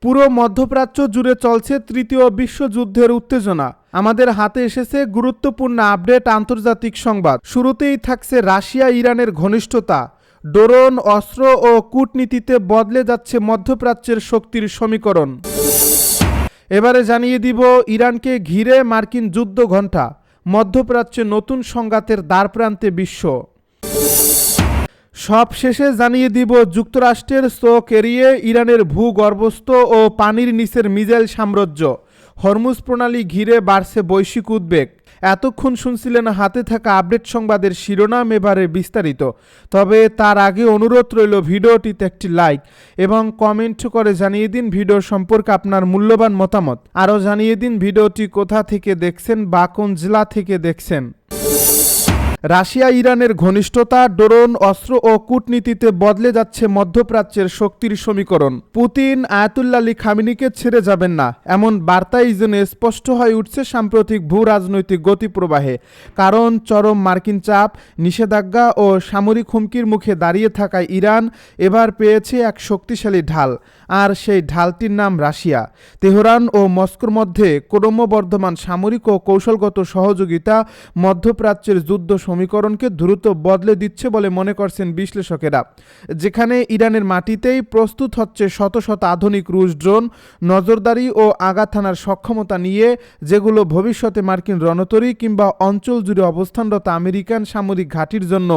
পুরো মধ্যপ্রাচ্য জুড়ে চলছে তৃতীয় বিশ্বযুদ্ধের উত্তেজনা। আমাদের হাতে এসেছে গুরুত্বপূর্ণ আপডেট আন্তর্জাতিক সংবাদ। শুরুতেই থাকছে রাশিয়া ইরানের ঘনিষ্ঠতা, ড্রোন, অস্ত্র ও কূটনীতিতে বদলে যাচ্ছে মধ্যপ্রাচ্যের শক্তির সমীকরণ। এবারে জানিয়ে দিব ইরানকে ঘিরে মার্কিন যুদ্ধ ঘণ্টা, মধ্যপ্রাচ্যে নতুন সংঘাতের দ্বারপ্রান্তে বিশ্ব। সব শেষে জানিয়ে দিব যুক্তরাষ্ট্রের চোখ এড়িয়ে ইরানের ভূগর্ভস্থ ও পানির নিচের মিসাইল সাম্রাজ্য, হরমুজ প্রণালী ঘিরে বাড়ছে বৈশ্বিক উদ্বেগ। এতক্ষণ শুনছিলেন হাতে থাকা আপডেট সংবাদের শিরোনাম, এবারে বিস্তারিত। তবে তার আগে অনুরোধ রইল ভিডিওটিতে একটি লাইক এবং কমেন্ট করে জানিয়ে দিন ভিডিও সম্পর্কে আপনার মূল্যবান মতামত। আরও জানিয়ে দিন ভিডিওটি কোথা থেকে দেখছেন বা কোন জেলা থেকে দেখছেন। রাশিয়া ইরানের ঘনিষ্ঠতা, ড্রোন, অস্ত্র ও কূটনীতিতে বদলে যাচ্ছে মধ্যপ্রাচ্যের শক্তির সমীকরণ। পুতিন আয়াতুল্লাহ আলী খামেনিকে ছেড়ে যাবেন না, এমন বার্তাই যেন স্পষ্ট হয়ে উঠছে সাম্প্রতিক ভূ রাজনৈতিক গতিপ্রবাহে। কারণ চরম মার্কিন চাপ, নিষেধাজ্ঞা ও সামরিক হুমকির মুখে দাঁড়িয়ে থাকা ইরান এবার পেয়েছে এক শক্তিশালী ঢাল, আর সেই ঢালটির নাম রাশিয়া। তেহরান ও মস্কোর মধ্যে ক্রমবর্ধমান সামরিক ও কৌশলগত সহযোগিতা মধ্যপ্রাচ্যের যুদ্ধ সমীকরণকে দ্রুত বদলে দিচ্ছে বলে মনে করছেন বিশ্লেষকেরা। যেখানে ইরানের মাটিতেই প্রস্তুত হচ্ছে শত শত আধুনিক রুশ ড্রোন, নজরদারি ও আঘাত হানার সক্ষমতা নিয়ে, যেগুলো ভবিষ্যতে মার্কিন রণতরী কিংবা অঞ্চল জুড়ে অবস্থানরত আমেরিকান সামরিক ঘাঁটির জন্য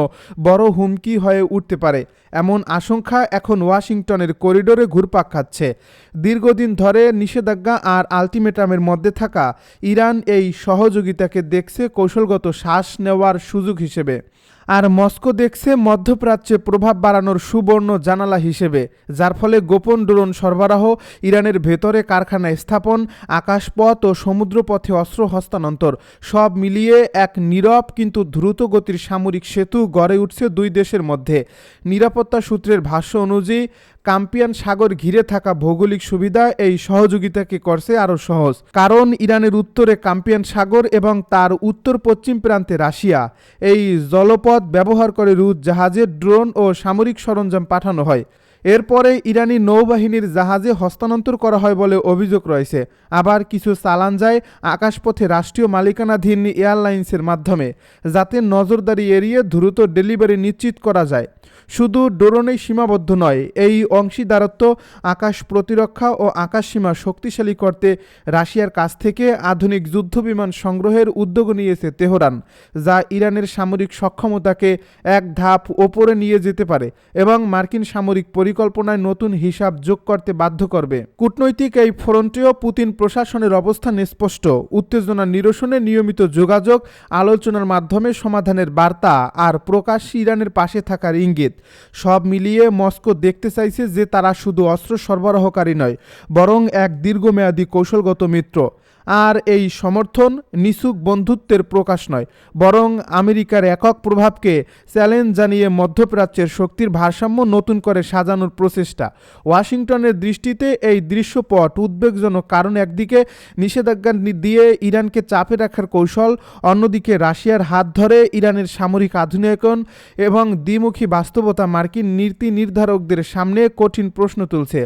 বড় হুমকি হয়ে উঠতে পারে, এমন আশঙ্কা এখন ওয়াশিংটনের করিডোরে ঘুরপাক খাচ্ছে। দীর্ঘদিন ধরে নিষেধাজ্ঞা আর আলটিমেটামের মধ্যে থাকা ইরান এই সহযোগিতাকে দেখছে কৌশলগত শ্বাস নেওয়ার সুযোগ হিসেবে, আর মস্কো দেখছে মধ্যপ্রাচ্যে প্রভাব বাড়ানোর সুবর্ণ জানালা হিসেবে, যার ফলে গোপন ড্রোন সরবরাহ, ইরানের ভেতরে কারখানা স্থাপন, আকাশপথ ও সমুদ্রপথে অস্ত্র হস্তান্তর সব মিলিয়ে এক নীরব কিন্তু দ্রুত গতির সামরিক সেতু গড়ে উঠছে দুই দেশের মধ্যে। নিরাপত্তা সূত্রের ভাষ্য অনুযায়ী কাস্পিয়ান সাগর ঘিরে থাকা ভৌগোলিক সুবিধা এই সহযোগিতাকে করছে আরও সহজ। কারণ ইরানের উত্তরে কাস্পিয়ান সাগর এবং তার উত্তর পশ্চিম প্রান্তে রাশিয়া। এই জলপথ ব্যবহার করে রুশ জাহাজে ড্রোন ও সামরিক সরঞ্জাম পাঠানো হয়। এরপরে ইরানি নৌবাহিনীর জাহাজে হস্তান্তর করা হয় বলে অভিযোগ রয়েছে। আবার কিছু চালান যায় আকাশপথে রাষ্ট্রীয় মালিকানাধীন এয়ারলাইন্সের মাধ্যমে, যাতে নজরদারি এড়িয়ে দ্রুত ডেলিভারি নিশ্চিত করা যায়। শুধু ড্রোনেই সীমাবদ্ধ নয়, এই অংশীদারত্ব আকাশ প্রতিরক্ষা ও আকাশ সীমা শক্তিশালী করতে রাশিয়ার কাছ থেকে আধুনিক যুদ্ধবিমান সংগ্রহের উদ্যোগ নিয়েছে তেহরান, যা ইরানের সামরিক সক্ষমতাকে এক ধাপ ওপরে নিয়ে যেতে পারে এবং মার্কিন সামরিক পরিকল্পনায় নতুন হিসাব যোগ করতে বাধ্য করবে। কূটনৈতিক এই ফ্রন্টেও পুতিন প্রশাসনের অবস্থান স্পষ্ট। উত্তেজনা নিরসনে নিয়মিত যোগাযোগ, আলোচনার মাধ্যমে সমাধানের বার্তা আর প্রকাশ্যে ইরানের পাশে থাকার ইঙ্গিত, সব মিলিয়ে মস্কো দেখতে চাইছে যে তারা শুধু অস্ত্র সরবরাহকারী নয়, বরং এক দীর্ঘমেয়াদী কৌশলগত মিত্র। আর এই সমর্থন নিছক বন্ধুত্বের প্রকাশ নয়, বরং আমেরিকার একক প্রভাবকে চ্যালেঞ্জ জানিয়ে মধ্যপ্রাচ্যের শক্তির ভারসাম্য নতুন করে সাজানোর প্রচেষ্টা। ওয়াশিংটনের দৃষ্টিতে এই দৃশ্যপট উদ্বেগজনক, কারণ একদিকে নিষেধাজ্ঞা দিয়ে ইরানকে চাপে রাখার কৌশল, অন্যদিকে রাশিয়ার হাত ধরে ইরানের সামরিক আধুনিকরণ এবং দ্বিমুখী বাস্তবতা মার্কিন নীতি নির্ধারকদের সামনে কঠিন প্রশ্ন তুলছে।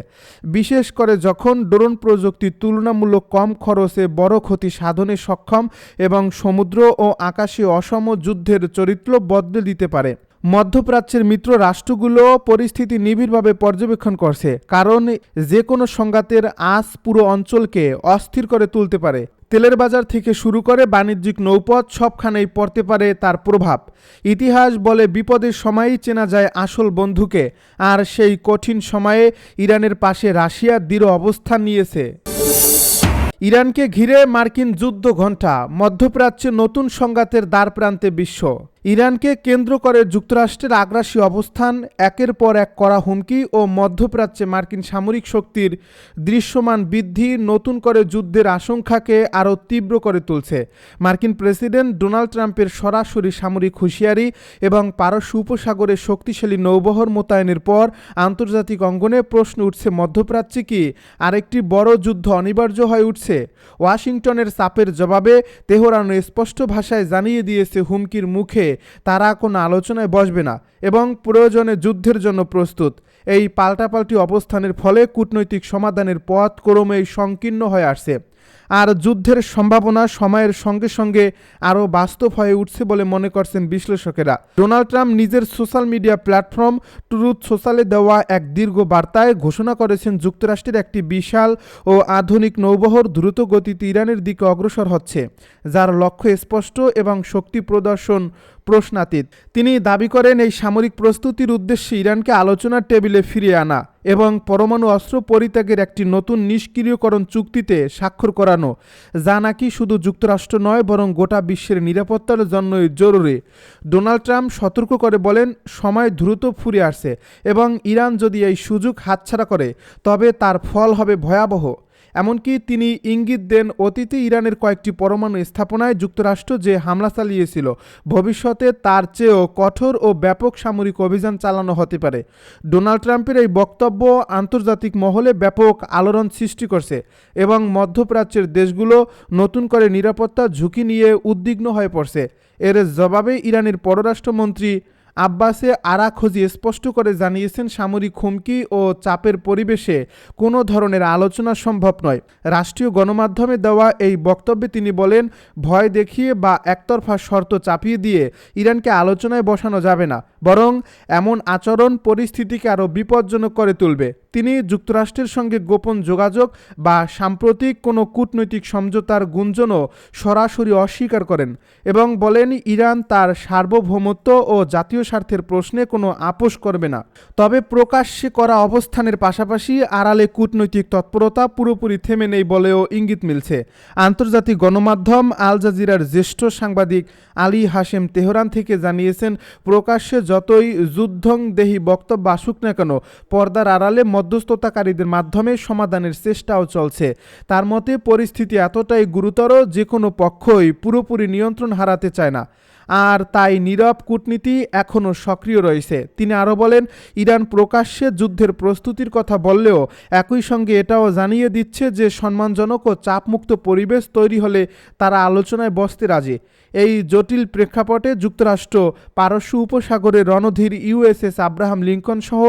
বিশেষ করে যখন ড্রোন প্রযুক্তি তুলনামূলক কম খরচে বড় ক্ষতি সাধনে সক্ষম এবং সমুদ্র ও আকাশে অসম যুদ্ধের চরিত্র বদলে দিতে পারে। মধ্যপ্রাচ্যের মিত্র রাষ্ট্রগুলো পরিস্থিতি নিবিড়ভাবে পর্যবেক্ষণ করছে, কারণ যে কোনো সংঘাতের আঁচ পুরো অঞ্চলকে অস্থির করে তুলতে পারে। তেলের বাজার থেকে শুরু করে বাণিজ্যিক নৌপথ, সবখানেই পড়তে পারে তার প্রভাব। ইতিহাস বলে বিপদের সময়ই চেনা যায় আসল বন্ধুকে, আর সেই কঠিন সময়ে ইরানের পাশে রাশিয়া দৃঢ় অবস্থান নিয়েছে। ইরানকে ঘিরে মার্কিন যুদ্ধ ঘণ্টা, মধ্যপ্রাচ্যে নতুন সংঘাতের দ্বারপ্রান্তে বিশ্ব। ইরানকে কেন্দ্র করে যুক্তরাষ্ট্রের আগ্রাসী অবস্থান, একের পর এক কড়া হুমকি ও মধ্যপ্রাচ্যে মার্কিন সামরিক শক্তির দৃশ্যমান বৃদ্ধি নতুন করে যুদ্ধের আশঙ্কাকে আরও তীব্র করে তুলছে। মার্কিন প্রেসিডেন্ট ডোনাল্ড ট্রাম্পের সরাসরি সামরিক হুঁশিয়ারি এবং পারস্য উপসাগরে শক্তিশালী নৌবহর মোতায়েনের পর আন্তর্জাতিক অঙ্গনে প্রশ্ন উঠছে, মধ্যপ্রাচ্যে কি আরেকটি বড় যুদ্ধ অনিবার্য হয়ে উঠছে? ওয়াশিংটনের চাপের জবাবে তেহরান স্পষ্ট ভাষায় জানিয়ে দিয়েছে হুমকির মুখে তারা কোনো আলোচনায় বসবে না এবং প্রয়োজনে যুদ্ধের জন্য প্রস্তুত। এই পাল্টাপাল্টি অবস্থানের ফলে কূটনৈতিক সমাধানের পথ ক্রমেই সংকীর্ণ হয়ে আসছে, আর যুদ্ধের সম্ভাবনা সময়ের সঙ্গে সঙ্গে আরও বাস্তব হয়ে উঠছে বলে মনে করছেন বিশ্লেষকেরা। ডোনাল্ড ট্রাম্প নিজের সোশ্যাল মিডিয়া প্ল্যাটফর্ম ট্রুথ সোশ্যালে দেওয়া এক দীর্ঘ বার্তায় ঘোষণা করেছেন যুক্তরাষ্ট্রের একটি বিশাল ও আধুনিক নৌবহর দ্রুত গতিতে ইরানের দিকে অগ্রসর হচ্ছে, যার লক্ষ্য স্পষ্ট এবং শক্তি প্রদর্শন প্রশ্নাতীত। তিনি দাবি করেন এই সামরিক প্রস্তুতির উদ্দেশ্যে ইরানকে আলোচনার টেবিলে ফিরিয়ে আনা এবং পরমাণু অস্ত্র পরিত্যাগের একটি নতুন নিষ্ক্রিয়করণ চুক্তিতে স্বাক্ষর করানো, যা নাকি শুধু যুক্তরাষ্ট্র নয় বরং গোটা বিশ্বের নিরাপত্তার জন্যই জরুরি। ডোনাল্ড ট্রাম্প সতর্ক করে বলেন, সময় দ্রুত ফুরিয়ে আসছে এবং ইরান যদি এই সুযোগ হাতছাড়া করে তবে তার ফল হবে ভয়াবহ। এমনকি তিনি ইঙ্গিত দেন, অতীতে ইরানের কয়েকটি পরমাণু স্থাপনায় যুক্তরাষ্ট্র যে হামলা চালিয়েছিল, ভবিষ্যতে তার চেয়েও কঠোর ও ব্যাপক সামরিক অভিযান চালানো হতে পারে। ডোনাল্ড ট্রাম্পের এই বক্তব্য আন্তর্জাতিক মহলে ব্যাপক আলোড়ন সৃষ্টি করছে এবং মধ্যপ্রাচ্যের দেশগুলো নতুন করে নিরাপত্তা ঝুঁকি নিয়ে উদ্বিগ্ন হয়ে পড়ছে। এর জবাবে ইরানের পররাষ্ট্রমন্ত্রী আব্বাসে আরাখজি স্পষ্ট করে জানিয়েছেন, সামরিক হুমকি ও চাপের পরিবেশে কোনো ধরনের আলোচনা সম্ভব নয়। রাষ্ট্রীয় গণমাধ্যমে দেওয়া এই বক্তব্যে তিনি বলেন, ভয় দেখিয়ে বা একতরফা শর্ত চাপিয়ে দিয়ে ইরানকে আলোচনায় বসানো যাবে না, বরং এমন আচরণ পরিস্থিতিকে আরও বিপজ্জনক করে তুলবে। তিনি যুক্তরাষ্ট্রের সঙ্গে গোপন যোগাযোগ বা সাম্প্রতিক কোনো কূটনৈতিক সমঝোতার গুঞ্জনও সরাসরি অস্বীকার করেন এবং বলেন, ইরান তার সার্বভৌমত্ব ও জাতীয় স্বার্থের প্রশ্নে কোনো আপোষ করবে না। তবে প্রকাশ্যে করা অবস্থানের পাশাপাশি আড়ালে কূটনৈতিক তৎপরতা পুরোপুরি থেমে নেই বলেও ইঙ্গিত মিলছে। আন্তর্জাতিক গণমাধ্যম আল জাজিরার জ্যেষ্ঠ সাংবাদিক আলী হাশেম তেহরান থেকে জানিয়েছেন, প্রকাশ্যে যতই যুদ্ধংদেহী বক্তব্য আসুক না কেন, পর্দার আড়ালে মধ্যস্থতাকারীদের মাধ্যমে সমাধানের চেষ্টাও চলছে। তার মতে, পরিস্থিতি এতটাই গুরুতর যে কোনো পক্ষই পুরোপুরি নিয়ন্ত্রণ হারাতে চায় না, আর তাই নীরব কূটনীতি এখনও সক্রিয় রয়েছে। তিনি আরও বলেন, ইরান প্রকাশ্যে যুদ্ধের প্রস্তুতির কথা বললেও একই সঙ্গে এটাও জানিয়ে দিচ্ছে যে সম্মানজনক ও চাপমুক্ত পরিবেশ তৈরি হলে তারা আলোচনায় বসতে রাজি। এই জটিল প্রেক্ষাপটে যুক্তরাষ্ট্র পারস্য উপসাগরে রণধীর ইউএসএস আব্রাহাম লিঙ্কন সহ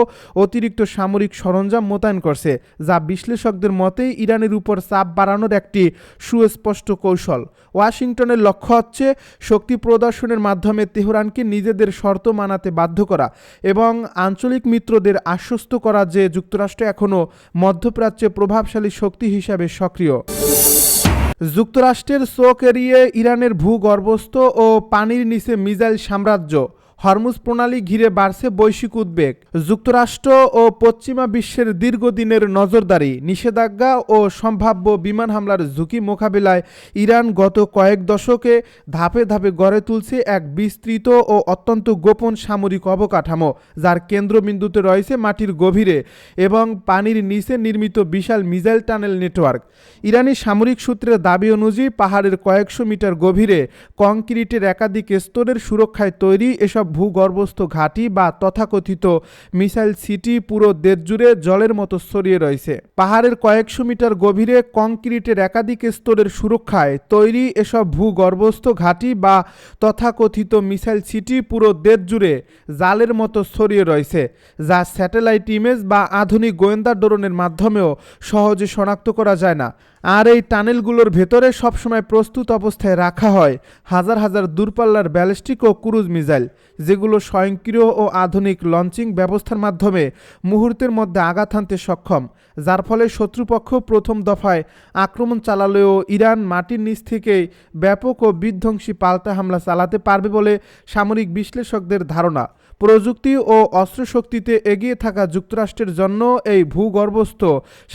অতিরিক্ত সামরিক সরঞ্জাম মোতায়েন করছে, যা বিশ্লেষকদের মতে ইরানের উপর চাপ বাড়ানোর একটি সুস্পষ্ট কৌশল। ওয়াশিংটনের লক্ষ্য হচ্ছে শক্তি প্রদর্শনের মাধ্যমে তেহরানকে নিজেদের শর্ত মানাতে বাধ্য করা এবং আঞ্চলিক মিত্রদের আশ্বস্ত করা যে যুক্তরাষ্ট্র এখনও মধ্যপ্রাচ্যে প্রভাবশালী শক্তি হিসাবে সক্রিয়। যুক্তরাষ্ট্রের চোখ এড়িয়ে ইরানের ভূগর্ভস্থ ও পানির নিচে মিসাইল সাম্রাজ্য, হরমুজ প্রণালী ঘিরে বাড়ছে বৈশ্বিক উদ্বেগ। যুক্তরাষ্ট্র ও পশ্চিমা বিশ্বের দীর্ঘদিনের নজরদারি, নিষেধাজ্ঞা ও সম্ভাব্য বিমান হামলার ঝুঁকি মোকাবিলায় ইরান গত কয়েক দশকে ধাপে ধাপে গড়ে তুলছে এক বিস্তৃত ও অত্যন্ত গোপন সামরিক অবকাঠামো, যার কেন্দ্রবিন্দুতে রয়েছে মাটির গভীরে এবং পানির নিচে নির্মিত বিশাল মিসাইল টানেল নেটওয়ার্ক। ইরানি সামরিক সূত্রের দাবি অনুযায়ী পাহাড়ের কয়েকশো মিটার গভীরে কংক্রিটের একাধিক স্তরের সুরক্ষায় তৈরি এসব ভূগর্ভস্থ ঘাঁটি বা তথাকথিত মিসাইল সিটি পুরো দেশ জুড়ে জলের মতো ছড়িয়ে রয়েছে। পাহাড়ের কয়েকশো মিটার গভীরে কংক্রিটের একাধিক স্তরের সুরক্ষায় তৈরি এসব ভূগর্ভস্থ ঘাঁটি বা তথাকথিত মিসাইল সিটি পুরো দেশ জুড়ে জালের মতো ছড়িয়ে রয়েছে, যা স্যাটেলাইট ইমেজ বা আধুনিক গোয়েন্দা ড্রোনের মাধ্যমেও সহজে শনাক্ত করা যায় না। আর এই টানেলগুলোর ভেতরে সবসময় প্রস্তুত অবস্থায় রাখা হয় হাজার হাজার দূরপাল্লার ব্যালিস্টিক ও ক্রুজ মিসাইল, যেগুলো স্বয়ংক্রিয় ও আধুনিক লঞ্চিং ব্যবস্থার মাধ্যমে মুহূর্তের মধ্যে আঘাত হানতে সক্ষম, যার ফলে শত্রুপক্ষ প্রথম দফায় আক্রমণ চালালেও ইরান মাটির নিচ থেকেই ব্যাপক ও বিধ্বংসী পাল্টা হামলা চালাতে পারবে বলে সামরিক বিশ্লেষকদের ধারণা। প্রযুক্তি ও অস্ত্রশক্তিতে এগিয়ে থাকা যুক্তরাষ্ট্রের জন্য এই ভূগর্ভস্থ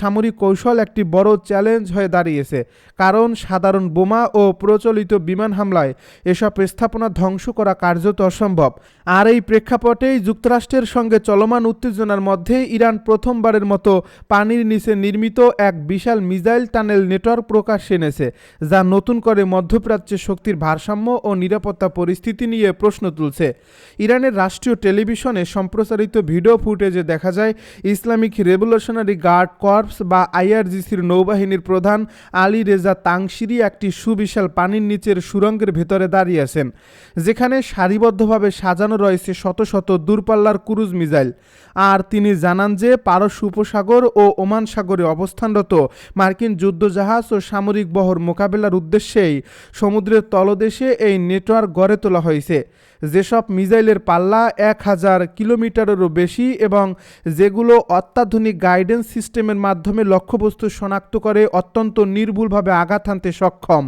সামরিক কৌশল একটি বড় চ্যালেঞ্জ হয়ে দাঁড়িয়েছে, কারণ সাধারণ বোমা ও প্রচলিত বিমান হামলায় এসব স্থাপনা ধ্বংস করা কার্যত অসম্ভব। আর এই প্রেক্ষাপটেই যুক্তরাষ্ট্রের সঙ্গে চলমান উত্তেজনার মধ্যে ইরান প্রথমবারের মতো পানির নিচে নির্মিত এক বিশাল মিসাইল টানেল নেটওয়ার্ক প্রকাশ্যে এনেছে, যা নতুন করে মধ্যপ্রাচ্যের শক্তির ভারসাম্য ও নিরাপত্তা পরিস্থিতি নিয়ে প্রশ্ন তুলছে। ইরানের রাষ্ট্রীয় দেশীয় টেলিভিশনে সম্প্রচারিত ভিডিও ফুটেজে দেখা যায় ইসলামিক রেভলিউশনারি গার্ড কর্পস বা আইআরজিসির নৌবাহিনীর প্রধান আলী রেজা তাংশিরি একটি সুবিশাল পানির নিচের সুড়ঙ্গের ভেতরে দাঁড়িয়ে আছেন, যেখানে সারিবদ্ধভাবে সাজানো রয়েছে শত শত দূরপাল্লার ক্রুজ মিসাইল। আর তিনি জানান যে পারস্য উপসাগর ও ওমান সাগরে অবস্থানরত মার্কিন যুদ্ধজাহাজ ও সামরিক বহর মোকাবেলার উদ্দেশ্যেই সমুদ্রের তলদেশে এই নেটওয়ার্ক গড়ে তোলা হয়েছে, যেসব মিসাইলের পাল্লা 1000 কিলোমিটারেরও বেশি এবং যেগুলো অত্যাধুনিক গাইডেন্স সিস্টেমের মাধ্যমে লক্ষ্যবস্তু শনাক্ত করে অত্যন্ত নির্ভুলভাবে আঘাত হানতে সক্ষম।